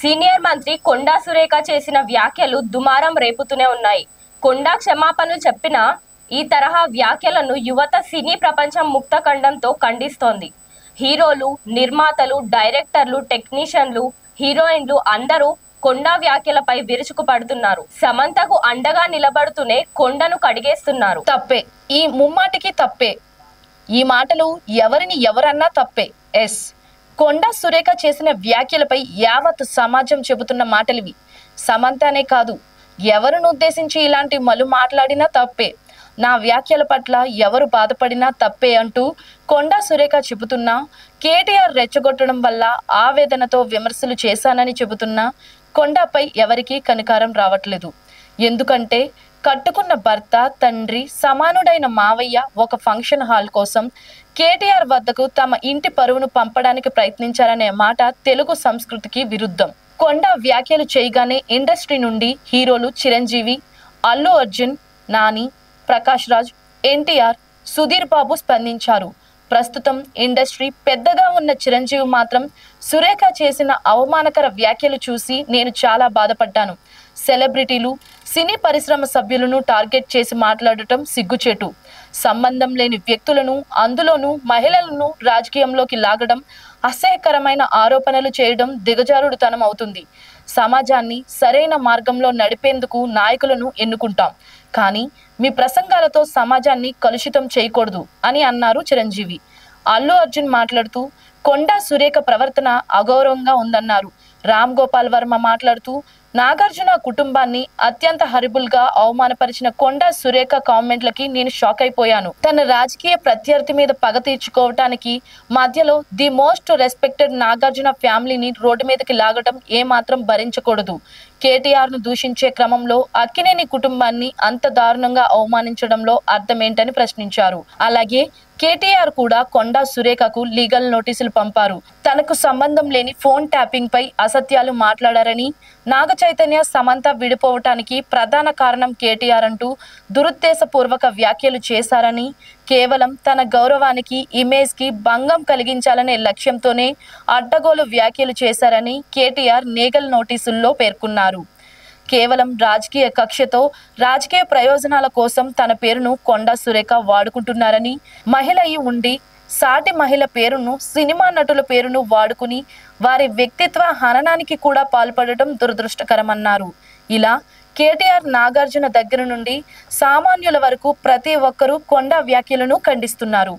Senior మంత్రి కొండా సురేఖ చేసిన వ్యాఖ్యలు దుమారం రేపుతూనే ఉన్నాయి. కొండా క్షమాపణలు చెప్పినా ఈ తరహా వ్యాఖ్యలను యువత సినీ ప్రపంచం ముక్తఖండంతో ఖండిస్తోంది. హీరోలు, నిర్మాతలు, డైరెక్టర్లు, టెక్నీషియన్లు, హీరోయిన్లు అందరూ కొండా వ్యాఖ్యలపై విరుచుకుపడుతున్నారు. సమంతకు అండగా నిలబడుతూనే కొండను కడిగేస్తున్నారు. తప్పే, ఈ ముమ్మాటికి తప్పే. ఈ మాటలు ఎవరిని ఎవరన్నా తప్పే. ఎస్, కొండా సురేఖ చేసిన వ్యాఖ్యలపై యావత్ సమాజం చెబుతున్న మాటలివి. సమంతనే కాదు, ఎవరిని ఉద్దేశించి ఇలాంటి మలు మాట్లాడినా తప్పే. నా వ్యాఖ్యల పట్ల ఎవరు బాధపడినా తప్పే అంటూ కొండా సురేఖ చెబుతున్నా, కేటీఆర్ రెచ్చగొట్టడం వల్ల ఆవేదనతో విమర్శలు చేశానని చెబుతున్నా కొండాపై ఎవరికీ కనికారం రావట్లేదు. ఎందుకంటే కట్టుకున్న భర్త, తండ్రి, సమానుడైన మావయ్య ఒక ఫంక్షన్ హాల్ కోసం కేటీఆర్ వద్దకు తమ ఇంటి పరువును పంపడానికి ప్రయత్నించారనే మాట తెలుగు సంస్కృతికి విరుద్ధం. కొండా వ్యాఖ్యలు చేయగానే ఇండస్ట్రీ నుండి హీరోలు చిరంజీవి, అల్లు అర్జున్, నాని, ప్రకాష్ రాజ్, ఎన్టీఆర్, సుధీర్ బాబు స్పందించారు. ప్రస్తుతం ఇండస్ట్రీ పెద్దగా ఉన్న చిరంజీవి మాత్రం సురేఖ చేసిన అవమానకర వ్యాఖ్యలు చూసి నేను చాలా బాధపడ్డాను. సెలబ్రిటీలు, సినీ పరిశ్రమ సభ్యులను టార్గెట్ చేసి మాట్లాడటం సిగ్గుచేటు. సంబంధం లేని వ్యక్తులను, అందులోనూ మహిళలను రాజకీయంలోకి లాగడం, అసహ్యకరమైన ఆరోపణలు చేయడం దిగజారుడుతనం అవుతుంది. సమాజాన్ని సరైన మార్గంలో నడిపేందుకు నాయకులను ఎన్నుకుంటాం, కానీ మీ ప్రసంగాలతో సమాజాన్ని కలుషితం చేయకూడదు అని అన్నారు చిరంజీవి. అల్లు అర్జున్ మాట్లాడుతూ కొండా సురేఖ ప్రవర్తన అగౌరవంగా ఉందన్నారు. రామ్ గోపాల్ వర్మ మాట్లాడుతూ నాగార్జున కుటుంబాన్ని అత్యంత హరిబుల్గా అవమానపరిచిన కొండా సురేఖ కామెంట్లకి నేను షాక్ అయిపోయాను. తన రాజకీయ ప్రత్యర్థి మీద పగ తీర్చుకోవటానికి మధ్యలో ది మోస్ట్ రెస్పెక్టెడ్ నాగార్జున ఫ్యామిలీని రోడ్డు మీదకి లాగటం ఏమాత్రం భరించకూడదు. కేటీఆర్ను దూషించే క్రమంలో అక్కినేని కుటుంబాన్ని అంత దారుణంగా అవమానించడంలో అర్థమేంటని ప్రశ్నించారు. అలాగే కేటీఆర్ కూడా కొండా సురేఖకు లీగల్ నోటీసులు పంపారు. తనకు సంబంధం లేని ఫోన్ ట్యాపింగ్ పై అసత్యాలు మాట్లాడారని, నాగ చైతన్య, సమంత విడిపోవటానికి ప్రధాన కారణం కేటీఆర్ అంటూ దురుద్దేశపూర్వక వ్యాఖ్యలు చేశారని, కేవలం తన గౌరవానికి, ఇమేజ్కి భంగం కలిగించాలనే లక్ష్యంతోనే అడ్డగోలు వ్యాఖ్యలు చేశారని కేటీఆర్ లీగల్ నోటీసుల్లో పేర్కొన్నారు. కేవలం రాజకీయ కక్షతో, రాజకీయ ప్రయోజనాల కోసం తన పేరును కొండా సురేఖ వాడుకుంటున్నారని, మహిళ అయి ఉండి సాటి మహిళ పేరును, సినిమా నటుల పేరును వాడుకుని వారి వ్యక్తిత్వ హననానికి కూడా పాల్పడటం దురదృష్టకరమన్నారు. ఇలా కేటీఆర్, నాగార్జున దగ్గర నుండి సామాన్యుల వరకు ప్రతి ఒక్కరూ కొండా వ్యాఖ్యలను ఖండిస్తున్నారు.